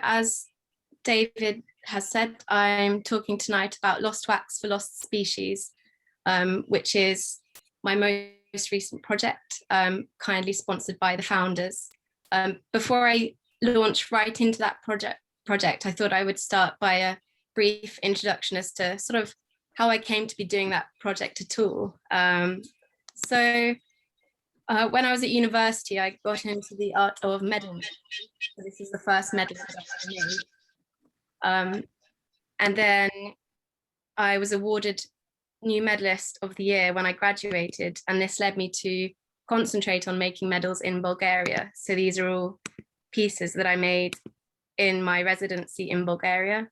as David has said, I'm talking tonight about Lost Wax for Lost Species, which is my most recent project, kindly sponsored by the founders. Before I launch right into that project, I thought I would start by a brief introduction as to sort of how I came to be doing that project at all. When I was at university, I got into the art of medalmaking. So this is the first medal that I made. And then I was awarded New Medalist of the Year when I graduated, and this led me to concentrate on making medals in Bulgaria. So these are all pieces that I made in my residency in Bulgaria.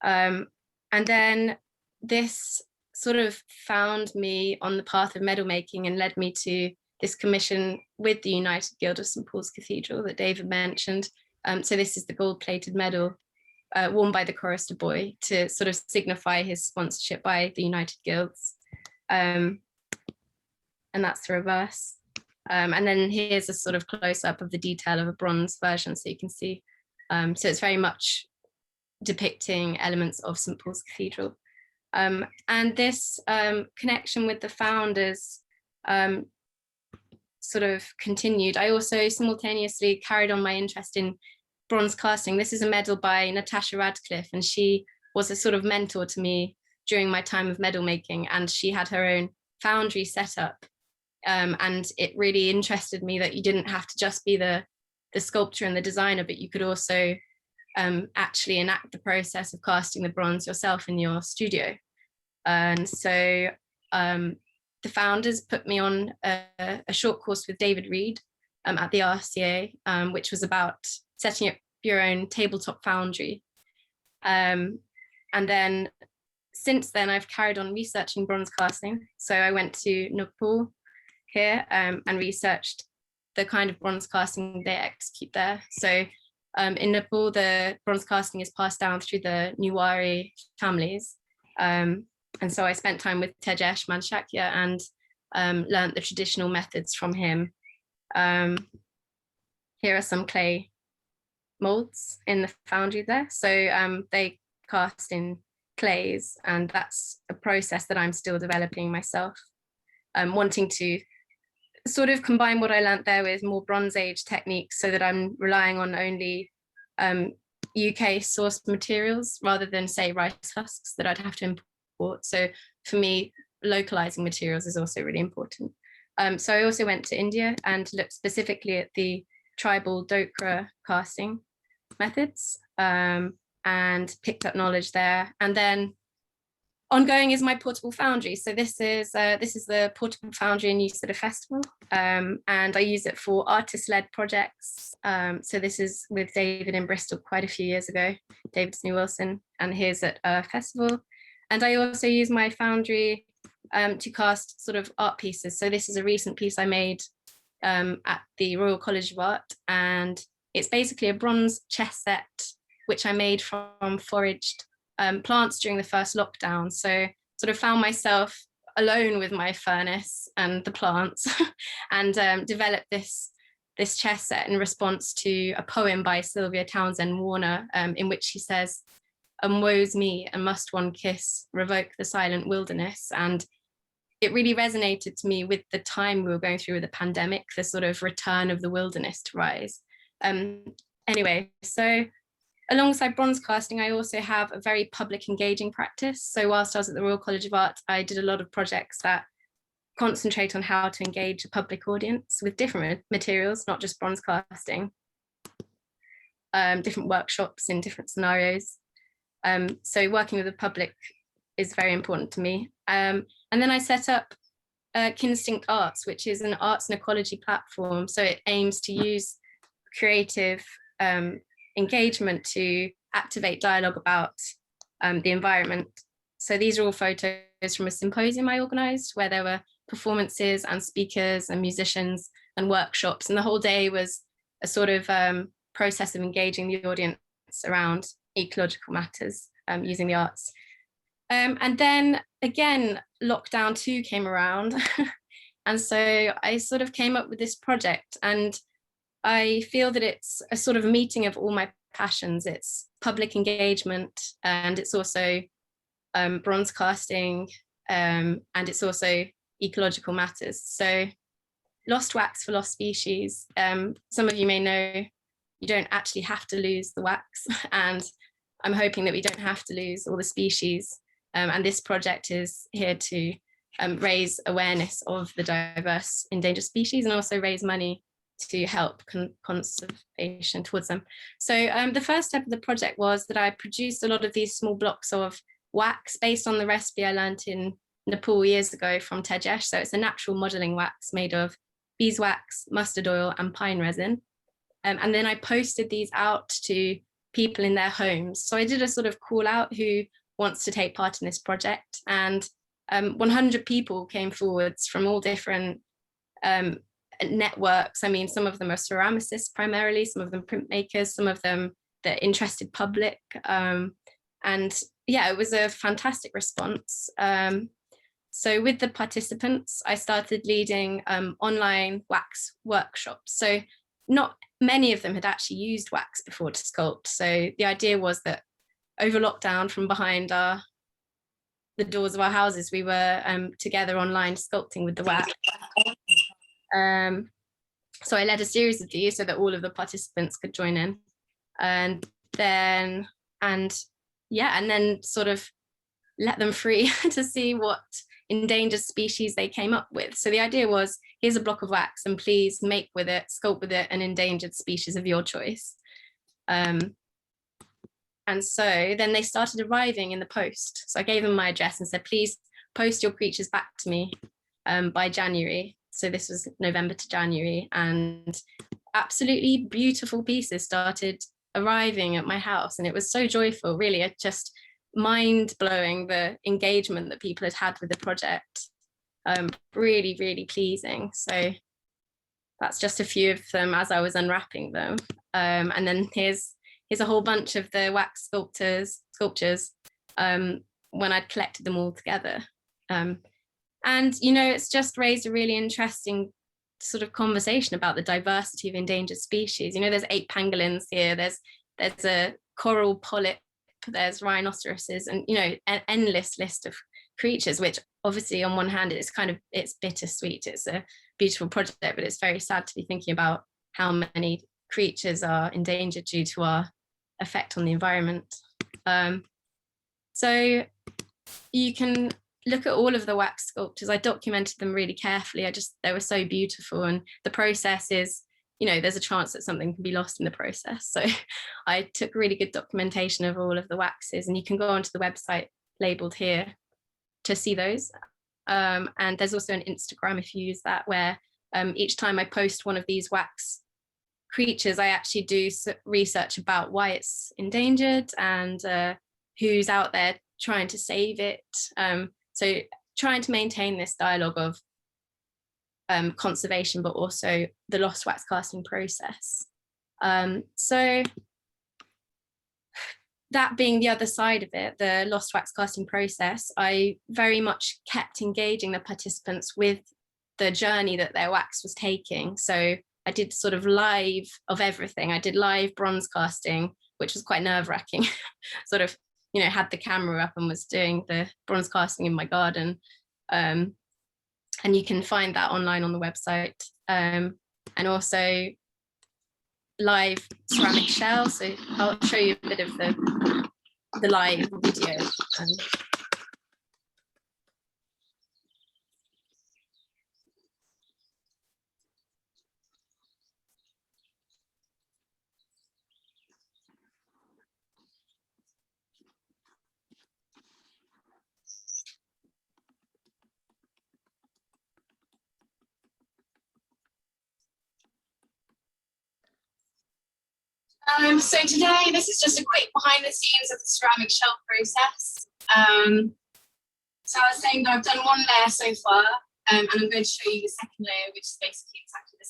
And then this sort of found me on the path of medal making and led me to this commission with the United Guild of St. Paul's Cathedral that David mentioned. So this is the gold-plated medal worn by the chorister boy to sort of signify his sponsorship by the United Guilds. And that's the reverse. And then here's a sort of close-up of the detail of a bronze version, so you can see. So it's very much depicting elements of St. Paul's Cathedral. And this connection with the founders sort of continued. I also simultaneously carried on my interest in bronze casting. This is a medal by Natasha Radcliffe, and she was a sort of mentor to me during my time of medal making, and she had her own foundry set up. And it really interested me that you didn't have to just be the sculptor and the designer, but you could also actually enact the process of casting the bronze yourself in your studio. And so the founders put me on a short course with David Reed at the RCA, which was about setting up your own tabletop foundry. And then since then, I've carried on researching bronze casting. So I went to Nepal here and researched the kind of bronze casting they execute there. So in Nepal, the bronze casting is passed down through the Newari families. And so I spent time with Tejesh Manshakya and learned the traditional methods from him. Here are some clay molds in the foundry there. So they cast in clays, and that's a process that I'm still developing myself. Wanting to sort of combine what I learned there with more Bronze Age techniques, so that I'm relying on only UK sourced materials rather than, say, rice husks that I'd have to import. So for me, localizing materials is also really important. So I also went to India and looked specifically at the tribal Dokra casting methods and picked up knowledge there. And then ongoing is my portable foundry. So this is the portable foundry in use at a festival, and I use it for artist-led projects. So this is with David in Bristol quite a few years ago, David Snew Wilson, and here's at a festival. And I also use my foundry to cast sort of art pieces. So this is a recent piece I made at the Royal College of Art, and it's basically a bronze chess set which I made from foraged plants during the first lockdown. So sort of found myself alone with my furnace and the plants and developed this chess set in response to a poem by Sylvia Townsend Warner, in which she says, "And woe's me, and must one kiss revoke the silent wilderness?" And it really resonated to me with the time we were going through with the pandemic, the sort of return of the wilderness to rise. Anyway, so alongside bronze casting, I also have a very public engaging practice. So whilst I was at the Royal College of Art, I did a lot of projects that concentrate on how to engage a public audience with different materials, not just bronze casting, different workshops in different scenarios. So working with the public is very important to me. And then I set up Kinstinct Arts, which is an arts and ecology platform. So it aims to use creative engagement to activate dialogue about the environment. So these are all photos from a symposium I organised, where there were performances and speakers and musicians and workshops, and the whole day was a sort of process of engaging the audience around ecological matters using the arts. And then again, lockdown 2 came around. And so I sort of came up with this project, and I feel that it's a sort of meeting of all my passions. It's public engagement, and it's also bronze casting, and it's also ecological matters. So lost wax for lost species. Some of you may know you don't actually have to lose the wax, and I'm hoping that we don't have to lose all the species. And this project is here to raise awareness of the diverse endangered species and also raise money to help conservation towards them. So the first step of the project was that I produced a lot of these small blocks of wax based on the recipe I learned in Nepal years ago from Tejesh. So it's a natural modeling wax made of beeswax, mustard oil, and pine resin. And then I posted these out to people in their homes. So I did a sort of call out who wants to take part in this project, and 100 people came forwards from all different networks. I mean, some of them are ceramicists primarily, some of them printmakers, some of them the interested public. And yeah, it was a fantastic response. So with the participants, I started leading online wax workshops. So not many of them had actually used wax before to sculpt. So the idea was that over lockdown, from behind the doors of our houses, we were together online sculpting with the wax. So I led a series of these so that all of the participants could join in. And then sort of let them free to see what endangered species they came up with. So the idea was, here's a block of wax and please make with it, sculpt with it an endangered species of your choice. And so then they started arriving in the post. So I gave them my address and said, please post your creatures back to me by January. So this was November to January, and absolutely beautiful pieces started arriving at my house. And it was so joyful, really. It just mind-blowing, the engagement that people had with the project. Really, really pleasing. So that's just a few of them as I was unwrapping them. And then here's a whole bunch of the wax sculptures when I'd collected them all together. And, you know, it's just raised a really interesting sort of conversation about the diversity of endangered species. You know, there's 8 pangolins here, there's a coral polyp, there's rhinoceroses, and, you know, an endless list of creatures, which obviously on one hand it's bittersweet. It's a beautiful project, but it's very sad to be thinking about how many creatures are endangered due to our effect on the environment. So you can look at all of the wax sculptures. I documented them really carefully. They were so beautiful, and the process is, you know, there's a chance that something can be lost in the process. So I took really good documentation of all of the waxes, and you can go onto the website labeled here to see those. And there's also an Instagram if you use that, where each time I post one of these wax creatures, I actually do research about why it's endangered and who's out there trying to save it. So trying to maintain this dialogue of conservation, but also the lost wax casting process. So that being the other side of it, the lost wax casting process, I very much kept engaging the participants with the journey that their wax was taking. So I did sort of live of everything. I did live bronze casting, which was quite nerve-wracking. Sort of, you know, had the camera up and was doing the bronze casting in my garden. And you can find that online on the website. And also live ceramic shell. So I'll show you a bit of the live video. So today, this is just a quick behind the scenes of the ceramic shell process. So I was saying that I've done one layer so far, and I'm going to show you the second layer, which is basically exactly the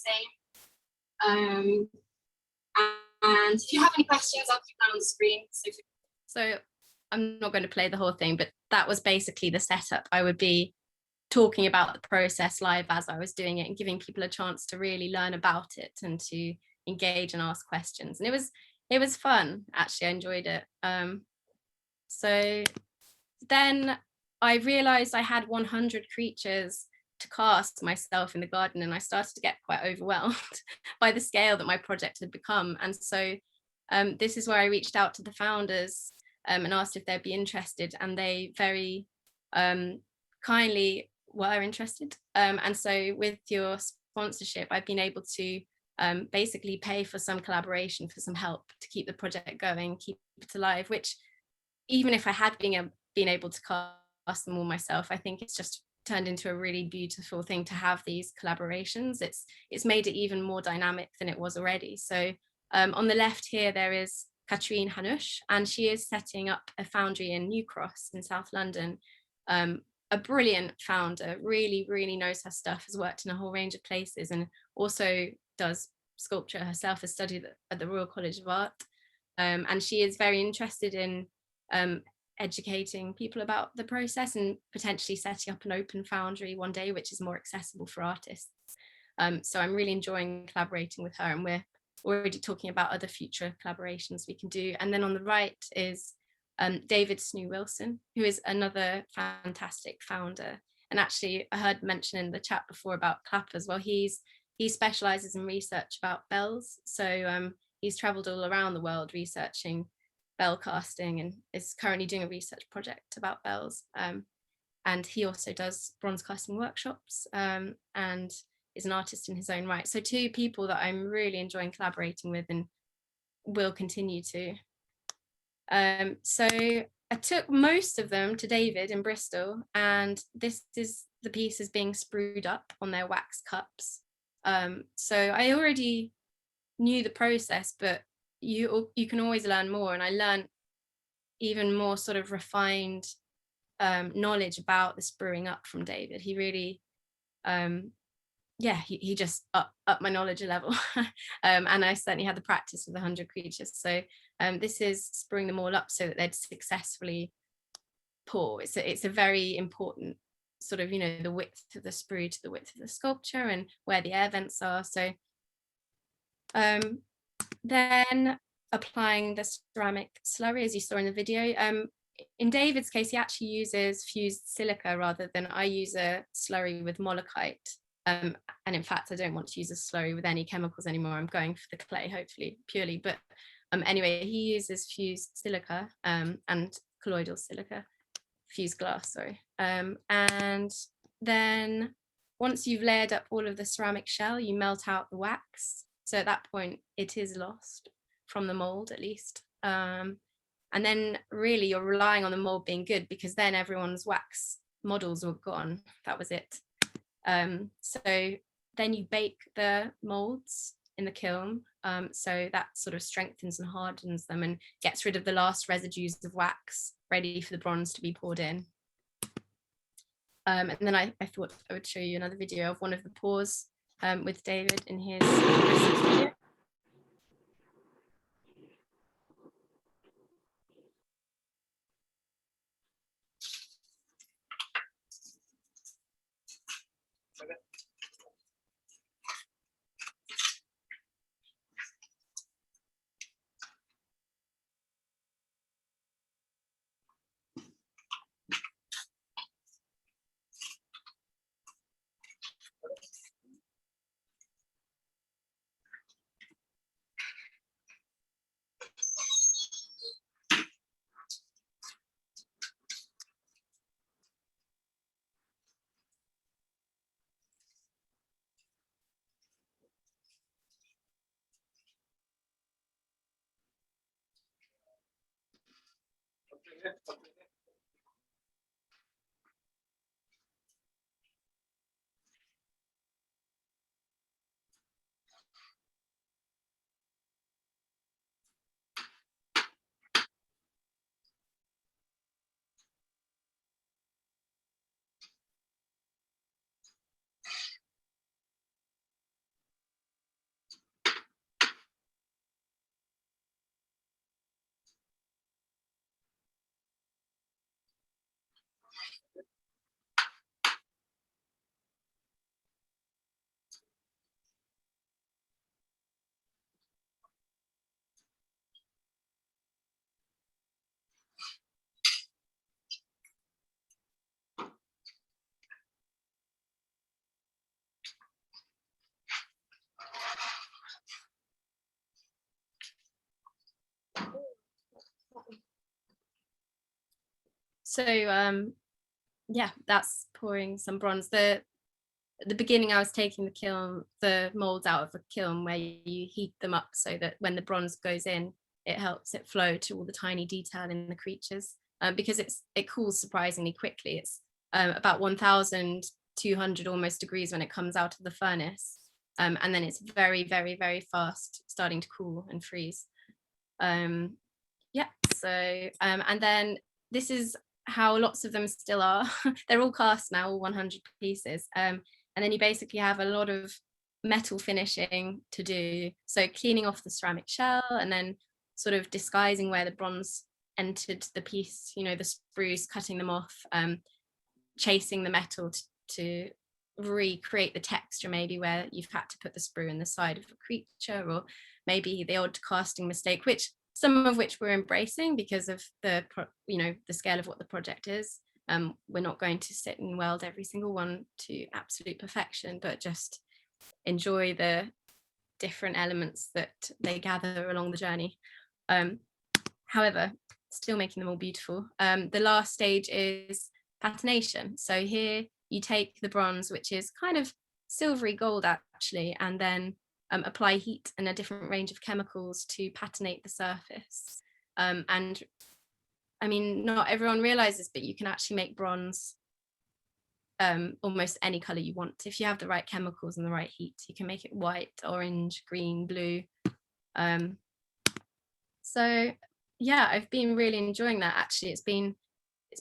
same. And if you have any questions, I'll keep that on the screen. So I'm not going to play the whole thing, but that was basically the setup. I would be talking about the process live as I was doing it and giving people a chance to really learn about it and to engage and ask questions. And it was It was fun, actually. I enjoyed it. So then I realized I had 100 creatures to cast myself in the garden, and I started to get quite overwhelmed by the scale that my project had become. And so this is where I reached out to the founders and asked if they'd be interested, and they very kindly were interested. And so with your sponsorship, I've been able to basically pay for some collaboration, for some help to keep the project going, keep it alive, which even if I had been able to cast them all myself, I think it's just turned into a really beautiful thing to have these collaborations. It's made it even more dynamic than it was already. So on the left here, there is Katrine Hanush, and she is setting up a foundry in New Cross in South London. A brilliant founder, really, really knows her stuff, has worked in a whole range of places, and also does sculpture herself, has studied at the Royal College of Art. And she is very interested in educating people about the process and potentially setting up an open foundry one day, which is more accessible for artists. So I'm really enjoying collaborating with her, and we're already talking about other future collaborations we can do. And then on the right is David Snoo Wilson, who is another fantastic founder. And actually, I heard mention in the chat before about clappers. Well, he specializes in research about bells. So he's traveled all around the world researching bell casting, and is currently doing a research project about bells. And he also does bronze casting workshops and is an artist in his own right. So two people that I'm really enjoying collaborating with and will continue to. So I took most of them to David in Bristol, and this is the pieces being sprued up on their wax cups. So I already knew the process, but you can always learn more, and I learned even more sort of refined knowledge about the spruing up from David. He really he just upped my knowledge a level. And I certainly had the practice with 100 creatures. So this is spruing them all up so that they'd successfully pour. It's a very important sort of, the width of the sprue to the width of the sculpture and where the air vents are. So then applying the ceramic slurry, as you saw in the video. In David's case, he actually uses fused silica rather than I use a slurry with molokite. And in fact, I don't want to use a slurry with any chemicals anymore. I'm going for the clay, hopefully, purely. But anyway, he uses fused silica and colloidal silica, fused glass, sorry. And then once you've layered up all of the ceramic shell, you melt out the wax. So at that point, it is lost from the mold, at least. And then really you're relying on the mold being good, because then everyone's wax models were gone. That was it. So then you bake the molds in the kiln. So that sort of strengthens and hardens them and gets rid of the last residues of wax, ready for the bronze to be poured in. And then I thought I would show you another video of one of the pours with David in his video. So yeah, that's pouring some bronze. At the beginning, I was taking the molds out of the kiln where you heat them up so that when the bronze goes in, it helps it flow to all the tiny detail in the creatures. Because it cools surprisingly quickly. It's about 1,200 almost degrees when it comes out of the furnace. And then it's very, very, very fast starting to cool and freeze. Yeah, so, and then this is how lots of them still are. They're all cast now, all 100 pieces. And then you basically have a lot of metal finishing to do. So cleaning off the ceramic shell and then sort of disguising where the bronze entered the piece, you know, the sprues, cutting them off, chasing the metal to recreate the texture, maybe where you've had to put the sprue in the side of a creature, or maybe the odd casting mistake, which some of which we're embracing because of the scale of what the project is. We're not going to sit and weld every single one to absolute perfection, but just enjoy the different elements that they gather along the journey. However, still making them all beautiful. The last stage is patination. So here you take the bronze, which is kind of silvery gold actually, and then apply heat and a different range of chemicals to patinate the surface. And I mean, not everyone realizes, but you can actually make bronze almost any color you want. If you have the right chemicals and the right heat, you can make it white, orange, green, blue. So yeah, I've been really enjoying that actually. It's been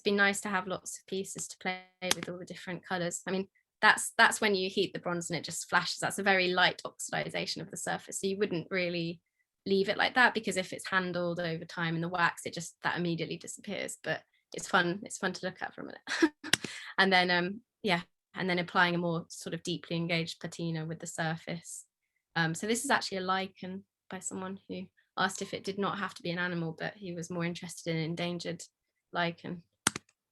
nice to have lots of pieces to play with all the different colors. I mean, that's when you heat the bronze and it just flashes. That's a very light oxidization of the surface. So you wouldn't really leave it like that, because if it's handled over time in the wax, that immediately disappears. But it's fun to look at for a minute. And then yeah, and then applying a more sort of deeply engaged patina with the surface. So this is actually a lichen by someone who asked if it did not have to be an animal, but he was more interested in endangered lichen.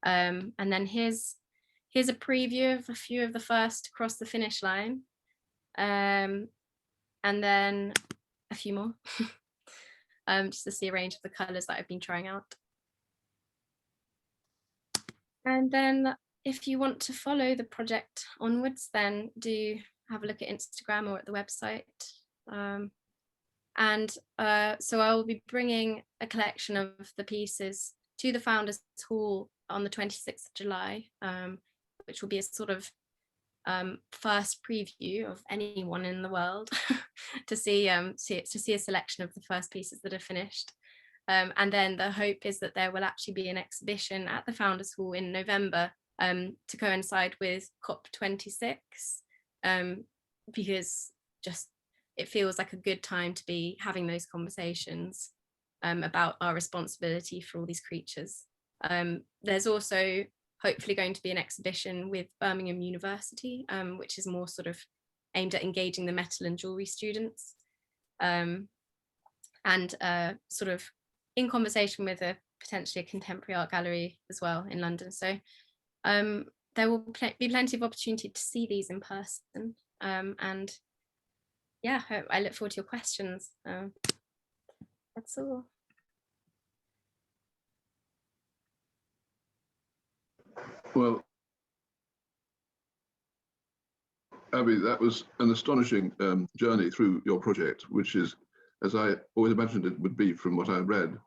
And then here's a preview of a few of the first across the finish line. And then a few more, just to see a range of the colors that I've been trying out. And then if you want to follow the project onwards, then do have a look at Instagram or at the website. So I will be bringing a collection of the pieces to the Founders Hall on the 26th of July, which will be a sort of first preview of anyone in the world to see a selection of the first pieces that are finished. And then the hope is that there will actually be an exhibition at the Founders Hall in November to coincide with COP26, because just it feels like a good time to be having those conversations about our responsibility for all these creatures. There's also hopefully going to be an exhibition with Birmingham University, which is more sort of aimed at engaging the metal and jewellery students, and sort of in conversation with potentially a contemporary art gallery as well in London. So there will be plenty of opportunity to see these in person. And yeah, I look forward to your questions. That's all. Well, Abi, that was an astonishing journey through your project, which is, as I always imagined it would be from what I read,